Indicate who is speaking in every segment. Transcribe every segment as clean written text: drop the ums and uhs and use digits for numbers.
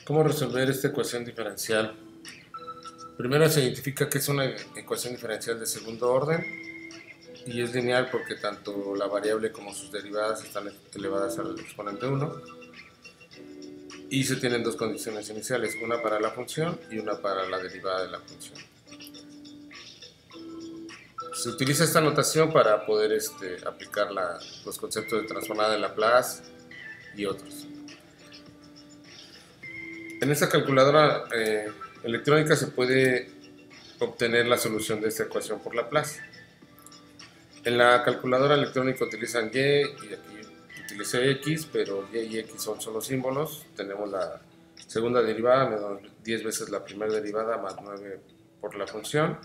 Speaker 1: ¿Cómo resolver esta ecuación diferencial? Primero se identifica que es una ecuación diferencial de segundo orden y es lineal porque tanto la variable como sus derivadas están elevadas al exponente 1 y se tienen dos condiciones iniciales, una para la función y una para la derivada de la función. Se utiliza esta notación para poder aplicar los conceptos de transformada de Laplace y otros. En esta calculadora electrónica se puede obtener la solución de esta ecuación por Laplace. En la calculadora electrónica utilizan y aquí utilicé x, pero y y x son solo símbolos. Tenemos la segunda derivada menos 10 veces la primera derivada más 9 por la función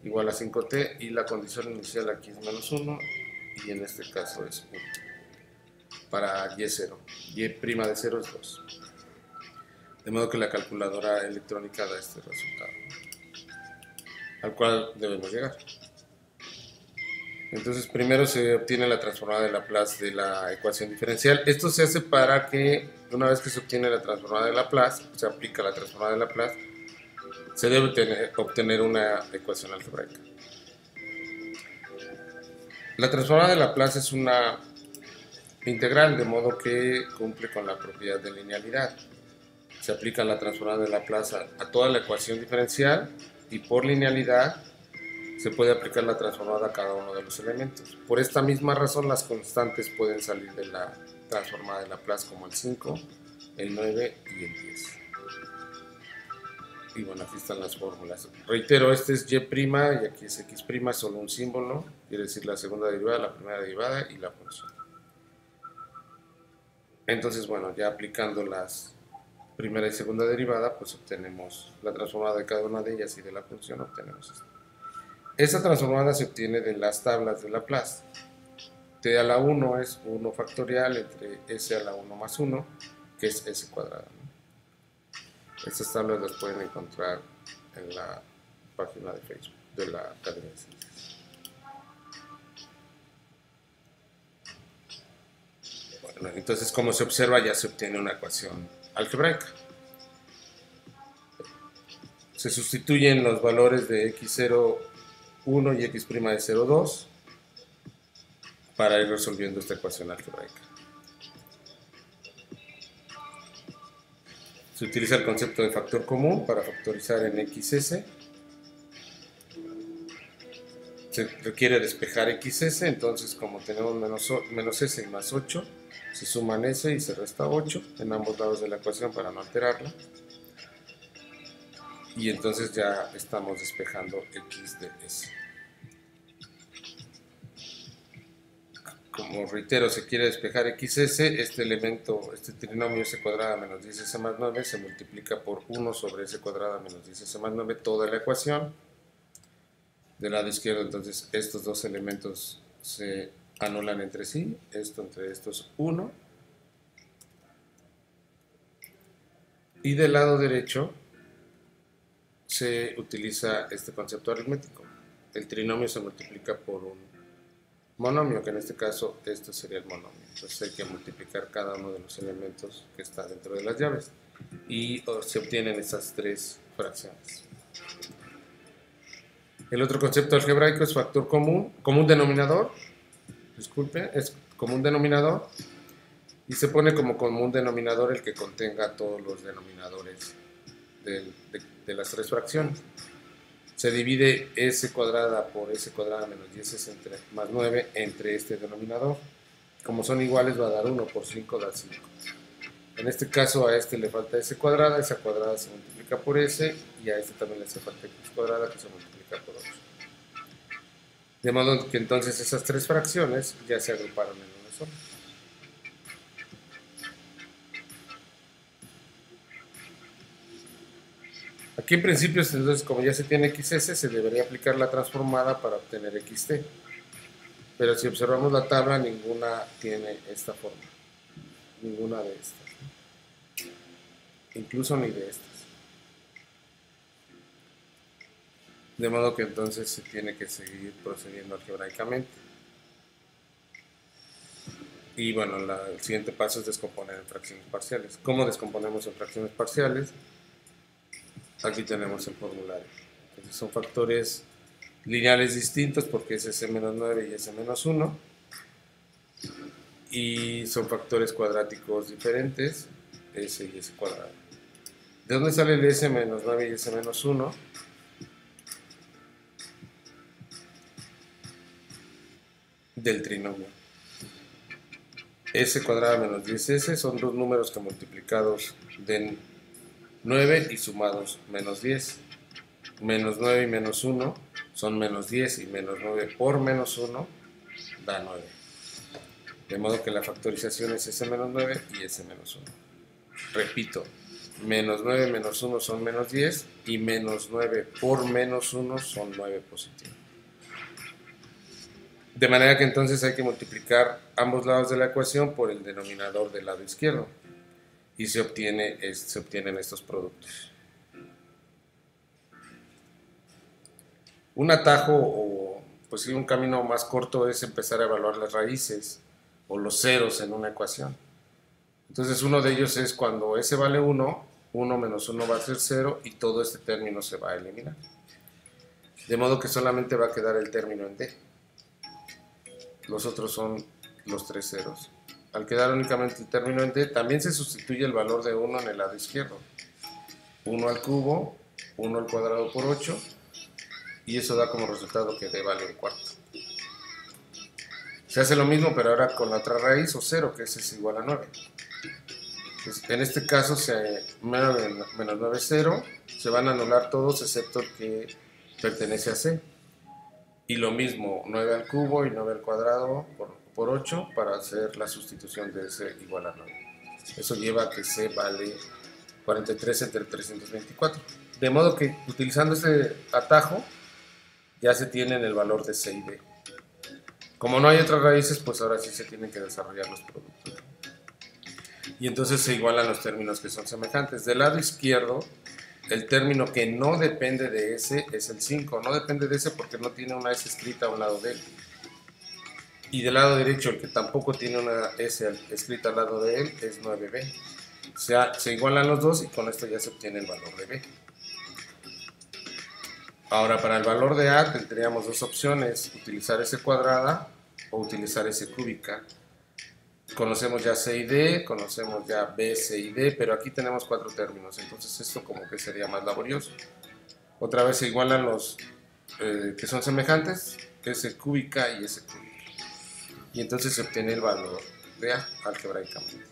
Speaker 1: igual a 5t, y la condición inicial aquí es menos 1 y en este caso es 1 para y0. Y' de 0 es 2. De modo que la calculadora electrónica da este resultado al cual debemos llegar. Entonces primero se obtiene la transformada de Laplace de la ecuación diferencial. Esto se hace para que una vez que se obtiene la transformada de Laplace, se aplica la transformada de Laplace, se debe obtener una ecuación algebraica. La transformada de Laplace es una integral, de modo que cumple con la propiedad de linealidad. Se aplica la transformada de Laplace a toda la ecuación diferencial y por linealidad se puede aplicar la transformada a cada uno de los elementos. Por esta misma razón, las constantes pueden salir de la transformada de Laplace, como el 5, el 9 y el 10. Y bueno, aquí están las fórmulas. Reitero, este es y' y aquí es x', solo un símbolo, quiere decir la segunda derivada, la primera derivada y la función. Entonces, bueno, ya aplicando las primera y segunda derivada, pues obtenemos la transformada de cada una de ellas y de la función obtenemos esto. Esta transformada se obtiene de las tablas de Laplace. T a la 1 es 1 factorial entre s a la 1 más 1, que es s cuadrada, ¿no? Estas tablas las pueden encontrar en la página de Facebook de la Academia de Ciencias. Bueno, entonces, como se observa, ya se obtiene una ecuación algebraica. Se sustituyen los valores de x01 y x' de 0,2 para ir resolviendo esta ecuación algebraica. Se utiliza el concepto de factor común para factorizar en xs. Se requiere despejar xs, entonces como tenemos menos s y más 8, se suman s y se resta 8 en ambos lados de la ecuación para no alterarla. Y entonces ya estamos despejando x de s. Como reitero, se quiere despejar xs, este elemento, este trinomio s cuadrada menos 10s más 9 se multiplica por 1 sobre s cuadrada menos 10s más 9 toda la ecuación. Del lado izquierdo, entonces, estos dos elementos se anulan entre sí, esto entre estos 1. Y del lado derecho se utiliza este concepto aritmético. El trinomio se multiplica por un monomio, que en este caso esto sería el monomio. Entonces hay que multiplicar cada uno de los elementos que está dentro de las llaves y se obtienen estas tres fracciones. El otro concepto algebraico es factor común, común denominador, es común denominador, y se pone como común denominador el que contenga todos los denominadores de las tres fracciones. Se divide s cuadrada por s cuadrada menos 10s más 9 entre este denominador. Como son iguales va a dar 1 por 5 da 5. En este caso a este le falta s cuadrada, esa cuadrada se multiplica por s y a este también le hace falta x cuadrada que se multiplica por 8. De modo que entonces esas tres fracciones ya se agruparon en una sola. Aquí en principio, entonces, como ya se tiene xs, se debería aplicar la transformada para obtener xt. Pero si observamos la tabla, ninguna tiene esta forma. Ninguna de estas. Incluso ni de estas. De modo que entonces se tiene que seguir procediendo algebraicamente. Y bueno, el siguiente paso es descomponer en fracciones parciales. ¿Cómo descomponemos en fracciones parciales? Aquí tenemos el formulario. Entonces son factores lineales distintos porque es S-9 y S-1. Y son factores cuadráticos diferentes, S y S cuadrado. ¿De dónde sale el S-9 y S-1? Del trinomio. S cuadrado menos 10S son dos números que multiplicados den 9 y sumados menos 10. Menos 9 y menos 1 son menos 10 y menos 9 por menos 1 da 9. De modo que la factorización es S menos 9 y S menos 1. Repito, menos 9 menos 1 son menos 10 y menos 9 por menos 1 son 9 positivo. De manera que entonces hay que multiplicar ambos lados de la ecuación por el denominador del lado izquierdo y se obtienen estos productos. Un atajo o pues sí, un camino más corto es empezar a evaluar las raíces o los ceros en una ecuación. Entonces uno de ellos es cuando S vale 1, 1 menos 1 va a ser 0 y todo este término se va a eliminar. De modo que solamente va a quedar el término en D. Los otros son los tres ceros. Al quedar únicamente el término en D, también se sustituye el valor de 1 en el lado izquierdo. 1 al cubo, 1 al cuadrado por 8, y eso da como resultado que D vale un cuarto. Se hace lo mismo, pero ahora con la otra raíz, o 0, que es igual a 9. Entonces, en este caso, menos 9 es 0, se van a anular todos excepto el que pertenece a C. Y lo mismo, 9 al cubo y 9 al cuadrado por 8 para hacer la sustitución de C igual a 9. Eso lleva a que C vale 43 entre 324. De modo que utilizando este atajo ya se tienen el valor de C y D. Como no hay otras raíces, pues ahora sí se tienen que desarrollar los productos. Y entonces se igualan los términos que son semejantes. Del lado izquierdo, el término que no depende de S es el 5. No depende de S porque no tiene una S escrita a un lado de él. Y del lado derecho, el que tampoco tiene una S escrita al lado de él es 9B. O sea, se igualan los dos y con esto ya se obtiene el valor de B. Ahora, para el valor de A tendríamos dos opciones, utilizar S cuadrada o utilizar S cúbica. Conocemos ya C y D, conocemos ya B, C y D, pero aquí tenemos cuatro términos, entonces esto como que sería más laborioso. Otra vez se igualan los que son semejantes, S cúbica y S cúbica. Y entonces se obtiene el valor de A algebraicamente.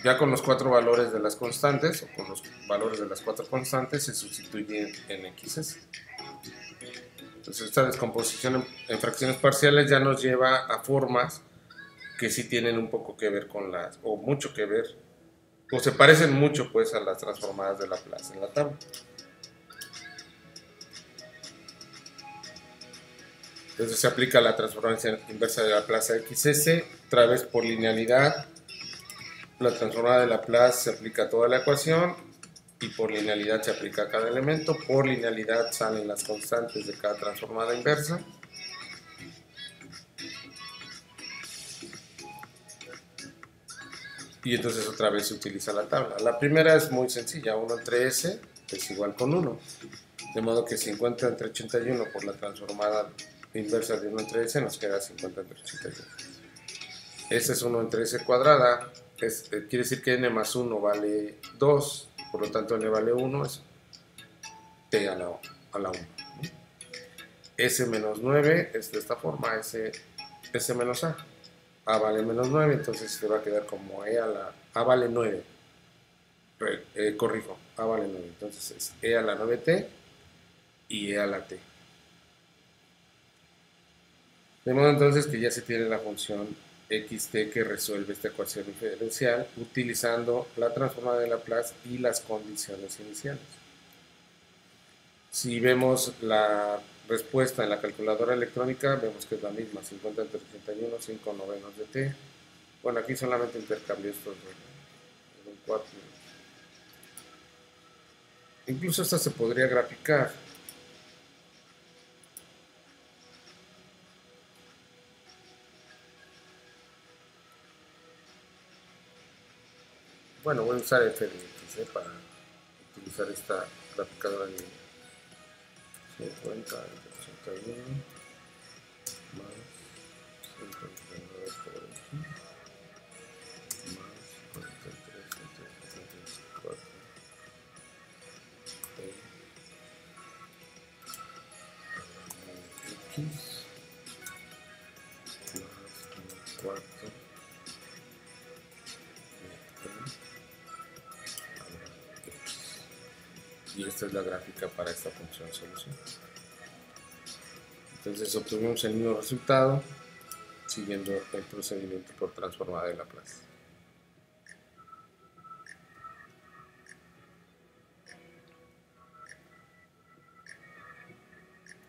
Speaker 1: Ya con los cuatro valores de las constantes, o con los valores de las cuatro constantes, se sustituyen en XS. Entonces esta descomposición en fracciones parciales ya nos lleva a formas que sí tienen un poco que ver con las, o mucho que ver, o se parecen mucho pues a las transformadas de Laplace en la tabla. Entonces se aplica la transformación inversa de Laplace a XS, otra vez por linealidad. La transformada de Laplace se aplica a toda la ecuación y por linealidad se aplica a cada elemento. Por linealidad salen las constantes de cada transformada inversa. Y entonces otra vez se utiliza la tabla. La primera es muy sencilla, 1 entre S es igual con 1. De modo que 50 entre 81 por la transformada inversa de 1 entre S nos queda 50 entre 81. S es 1 entre S cuadrada. Quiere decir que n más 1 vale 2, por lo tanto n vale 1, es t a la 1. S menos 9 es de esta forma, S menos A vale menos 9, entonces se va a quedar como A vale 9, corrijo, A vale 9, entonces es E a la 9t y E a la t. De modo entonces que ya se tiene la función xt que resuelve esta ecuación diferencial utilizando la transformada de Laplace y las condiciones iniciales. Si vemos la respuesta en la calculadora electrónica, vemos que es la misma, 50 entre 81, 5 novenos de t. Bueno, aquí solamente intercambio estos en un 4. Incluso esta se podría graficar. bueno, voy a usar f de x para utilizar esta graficadora en 50 entre 81 más 139 por x más 43 entre 64 x más 4 y esta es la gráfica para esta función solución. Entonces obtuvimos el mismo resultado siguiendo el procedimiento por transformada de Laplace.